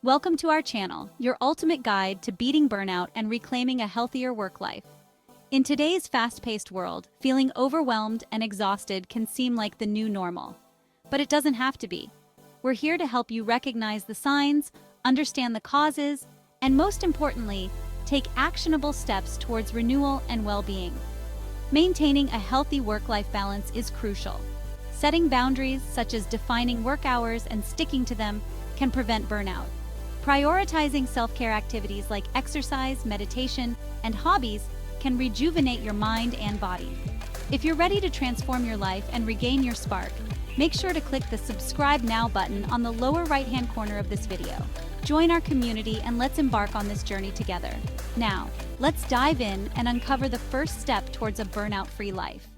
Welcome to our channel, your ultimate guide to beating burnout and reclaiming a healthier work life. In today's fast-paced world, feeling overwhelmed and exhausted can seem like the new normal. But it doesn't have to be. We're here to help you recognize the signs, understand the causes, and most importantly, take actionable steps towards renewal and well-being. Maintaining a healthy work-life balance is crucial. Setting boundaries, such as defining work hours and sticking to them, can prevent burnout. Prioritizing self-care activities like exercise, meditation, and hobbies can rejuvenate your mind and body. If you're ready to transform your life and regain your spark, make sure to click the subscribe now button on the lower right-hand corner of this video. Join our community and let's embark on this journey together. Now, let's dive in and uncover the first step towards a burnout-free life.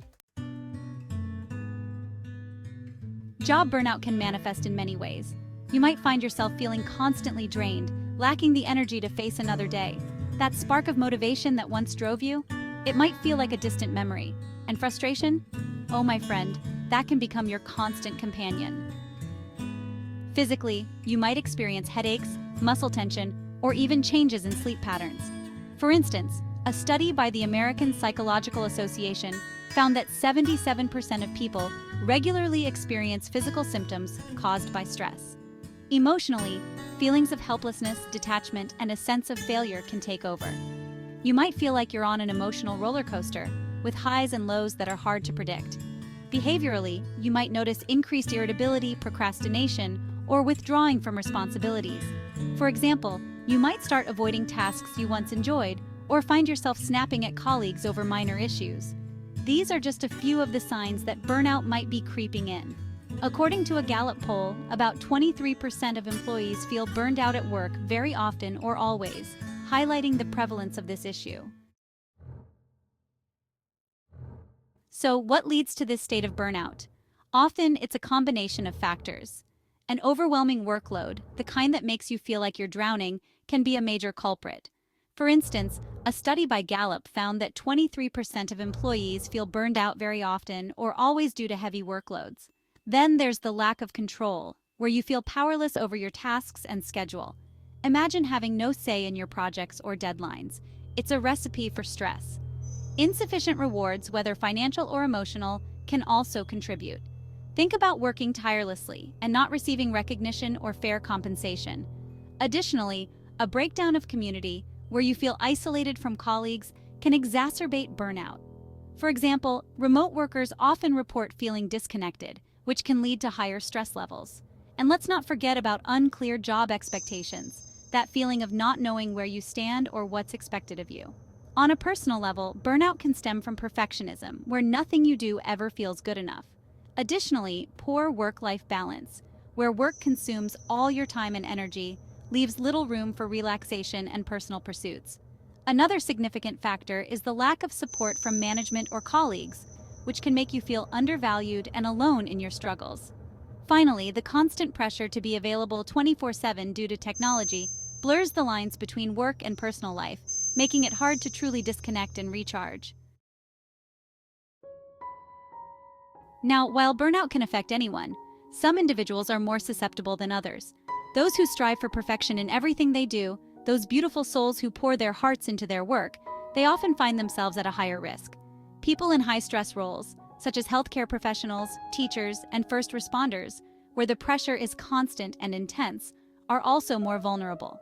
Job burnout can manifest in many ways. You might find yourself feeling constantly drained, lacking the energy to face another day. That spark of motivation that once drove you? It might feel like a distant memory. And frustration? Oh, my friend, that can become your constant companion. Physically, you might experience headaches, muscle tension, or even changes in sleep patterns. For instance, a study by the American Psychological Association found that 77% of people regularly experience physical symptoms caused by stress. Emotionally, feelings of helplessness, detachment, and a sense of failure can take over. You might feel like you're on an emotional roller coaster, with highs and lows that are hard to predict. Behaviorally, you might notice increased irritability, procrastination, or withdrawing from responsibilities. For example, you might start avoiding tasks you once enjoyed, or find yourself snapping at colleagues over minor issues. These are just a few of the signs that burnout might be creeping in. According to a Gallup poll, about 23% of employees feel burned out at work very often or always, highlighting the prevalence of this issue. So, what leads to this state of burnout? Often, it's a combination of factors. An overwhelming workload, the kind that makes you feel like you're drowning, can be a major culprit. For instance, a study by Gallup found that 23% of employees feel burned out very often or always due to heavy workloads. Then there's the lack of control, where you feel powerless over your tasks and schedule. Imagine having no say in your projects or deadlines. It's a recipe for stress. Insufficient rewards, whether financial or emotional, can also contribute. Think about working tirelessly and not receiving recognition or fair compensation. Additionally, a breakdown of community, where you feel isolated from colleagues, can exacerbate burnout. For example, remote workers often report feeling disconnected, which can lead to higher stress levels. And let's not forget about unclear job expectations, that feeling of not knowing where you stand or what's expected of you. On a personal level, burnout can stem from perfectionism, where nothing you do ever feels good enough. Additionally, poor work-life balance, where work consumes all your time and energy, leaves little room for relaxation and personal pursuits. Another significant factor is the lack of support from management or colleagues, which can make you feel undervalued and alone in your struggles. Finally, the constant pressure to be available 24/7 due to technology blurs the lines between work and personal life, making it hard to truly disconnect and recharge. Now, while burnout can affect anyone, some individuals are more susceptible than others. Those who strive for perfection in everything they do, those beautiful souls who pour their hearts into their work, they often find themselves at a higher risk. People in high-stress roles, such as healthcare professionals, teachers, and first responders, where the pressure is constant and intense, are also more vulnerable.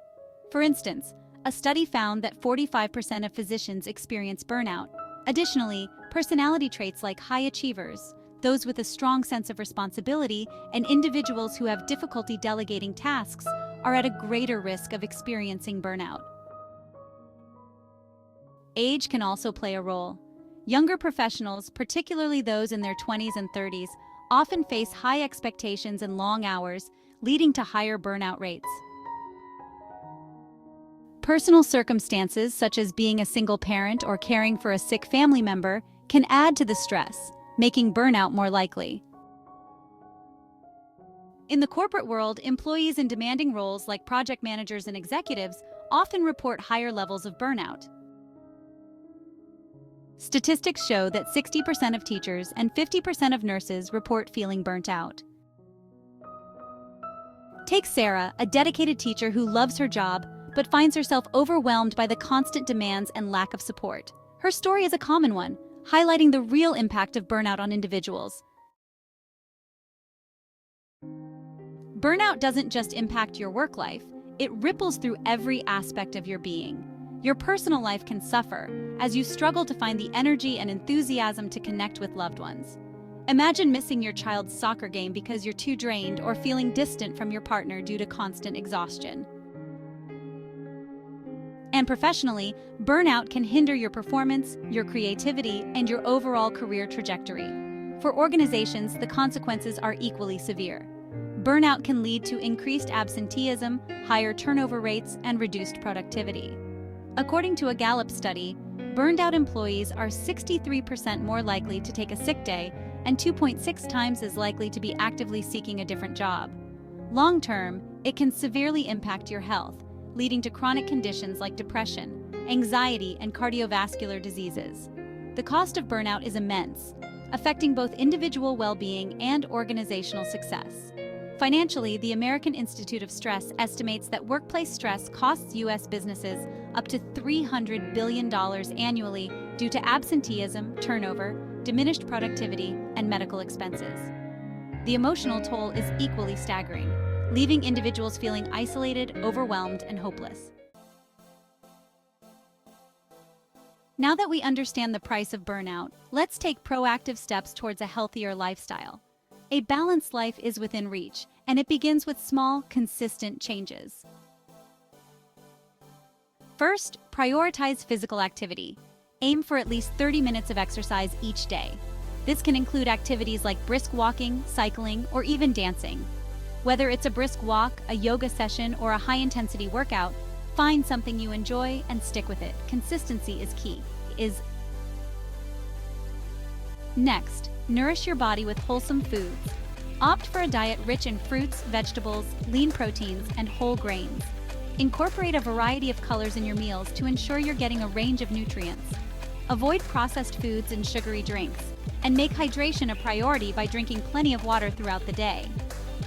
For instance, a study found that 45% of physicians experience burnout. Additionally, personality traits like high achievers, those with a strong sense of responsibility, and individuals who have difficulty delegating tasks are at a greater risk of experiencing burnout. Age can also play a role. Younger professionals, particularly those in their 20s and 30s, often face high expectations and long hours, leading to higher burnout rates. Personal circumstances, such as being a single parent or caring for a sick family member, can add to the stress, making burnout more likely. In the corporate world, employees in demanding roles like project managers and executives often report higher levels of burnout. Statistics show that 60% of teachers and 50% of nurses report feeling burnt out. Take Sarah, a dedicated teacher who loves her job, but finds herself overwhelmed by the constant demands and lack of support. Her story is a common one, highlighting the real impact of burnout on individuals. Burnout doesn't just impact your work life, it ripples through every aspect of your being. Your personal life can suffer as you struggle to find the energy and enthusiasm to connect with loved ones. Imagine missing your child's soccer game because you're too drained or feeling distant from your partner due to constant exhaustion. And professionally, burnout can hinder your performance, your creativity, and your overall career trajectory. For organizations, the consequences are equally severe. Burnout can lead to increased absenteeism, higher turnover rates, and reduced productivity. According to a Gallup study, burned-out employees are 63% more likely to take a sick day and 2.6 times as likely to be actively seeking a different job. Long-term, it can severely impact your health, leading to chronic conditions like depression, anxiety, and cardiovascular diseases. The cost of burnout is immense, affecting both individual well-being and organizational success. Financially, the American Institute of Stress estimates that workplace stress costs U.S. businesses up to $300 billion annually due to absenteeism, turnover, diminished productivity, and medical expenses. The emotional toll is equally staggering, leaving individuals feeling isolated, overwhelmed, and hopeless. Now that we understand the price of burnout, let's take proactive steps towards a healthier lifestyle. A balanced life is within reach, and it begins with small, consistent changes. First, prioritize physical activity. Aim for at least 30 minutes of exercise each day. This can include activities like brisk walking, cycling, or even dancing. Whether it's a brisk walk, a yoga session, or a high-intensity workout, find something you enjoy and stick with it. Consistency is key. Next, nourish your body with wholesome foods. Opt for a diet rich in fruits, vegetables, lean proteins, and whole grains. Incorporate a variety of colors in your meals to ensure you're getting a range of nutrients. Avoid processed foods and sugary drinks, and make hydration a priority by drinking plenty of water throughout the day.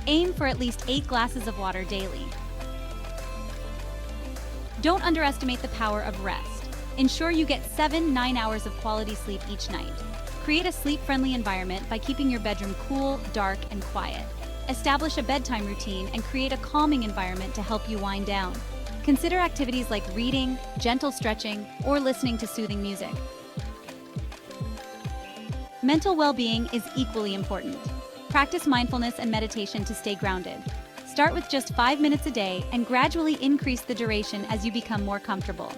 Aim for at least 8 glasses of water daily. Don't underestimate the power of rest. Ensure you get 7-9 hours of quality sleep each night. Create a sleep-friendly environment by keeping your bedroom cool, dark, and quiet. Establish a bedtime routine and create a calming environment to help you wind down. Consider activities like reading, gentle stretching, or listening to soothing music. Mental well-being is equally important. Practice mindfulness and meditation to stay grounded. Start with just 5 minutes a day and gradually increase the duration as you become more comfortable.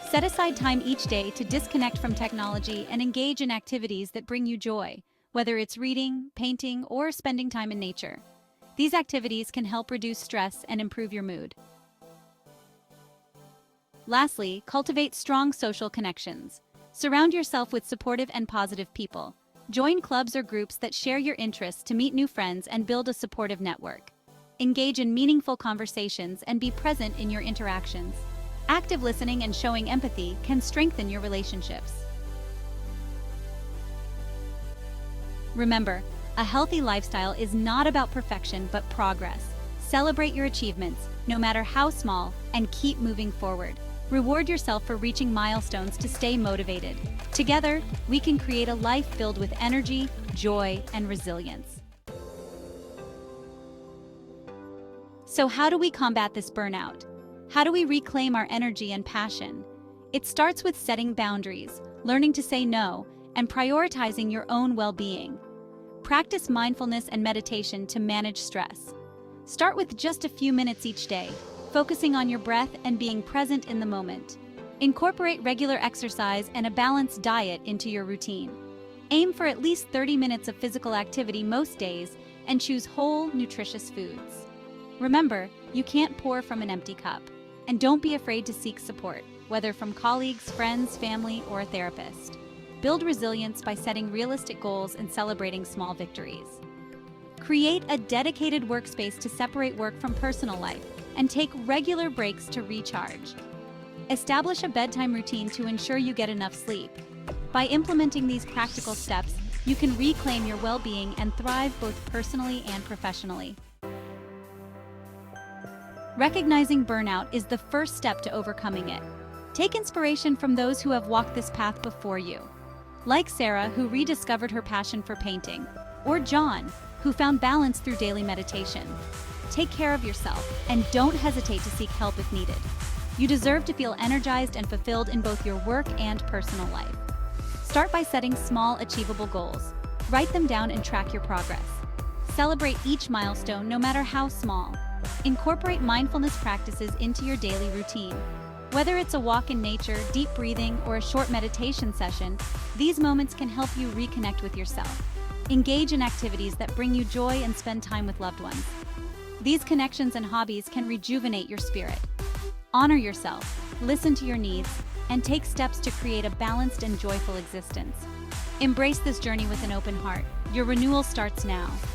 Set aside time each day to disconnect from technology and engage in activities that bring you joy, whether it's reading, painting, or spending time in nature. These activities can help reduce stress and improve your mood. Lastly, cultivate strong social connections. Surround yourself with supportive and positive people. Join clubs or groups that share your interests to meet new friends and build a supportive network. Engage in meaningful conversations and be present in your interactions. Active listening and showing empathy can strengthen your relationships. Remember, a healthy lifestyle is not about perfection but progress. Celebrate your achievements, no matter how small, and keep moving forward. Reward yourself for reaching milestones to stay motivated. Together, we can create a life filled with energy, joy, and resilience. So how do we combat this burnout? How do we reclaim our energy and passion? It starts with setting boundaries, learning to say no, and prioritizing your own well-being. Practice mindfulness and meditation to manage stress. Start with just a few minutes each day, focusing on your breath and being present in the moment. Incorporate regular exercise and a balanced diet into your routine. Aim for at least 30 minutes of physical activity most days and choose whole, nutritious foods. Remember, you can't pour from an empty cup. And don't be afraid to seek support, whether from colleagues, friends, family, or a therapist. Build resilience by setting realistic goals and celebrating small victories. Create a dedicated workspace to separate work from personal life and take regular breaks to recharge. Establish a bedtime routine to ensure you get enough sleep. By implementing these practical steps, you can reclaim your well-being and thrive both personally and professionally. Recognizing burnout is the first step to overcoming it. Take inspiration from those who have walked this path before you. Like Sarah, who rediscovered her passion for painting, or John, who found balance through daily meditation. Take care of yourself, and don't hesitate to seek help if needed. You deserve to feel energized and fulfilled in both your work and personal life. Start by setting small, achievable goals. Write them down and track your progress. Celebrate each milestone, no matter how small. Incorporate mindfulness practices into your daily routine. Whether it's a walk in nature, deep breathing, or a short meditation session, these moments can help you reconnect with yourself. Engage in activities that bring you joy and spend time with loved ones. These connections and hobbies can rejuvenate your spirit. Honor yourself, listen to your needs, and take steps to create a balanced and joyful existence. Embrace this journey with an open heart. Your renewal starts now.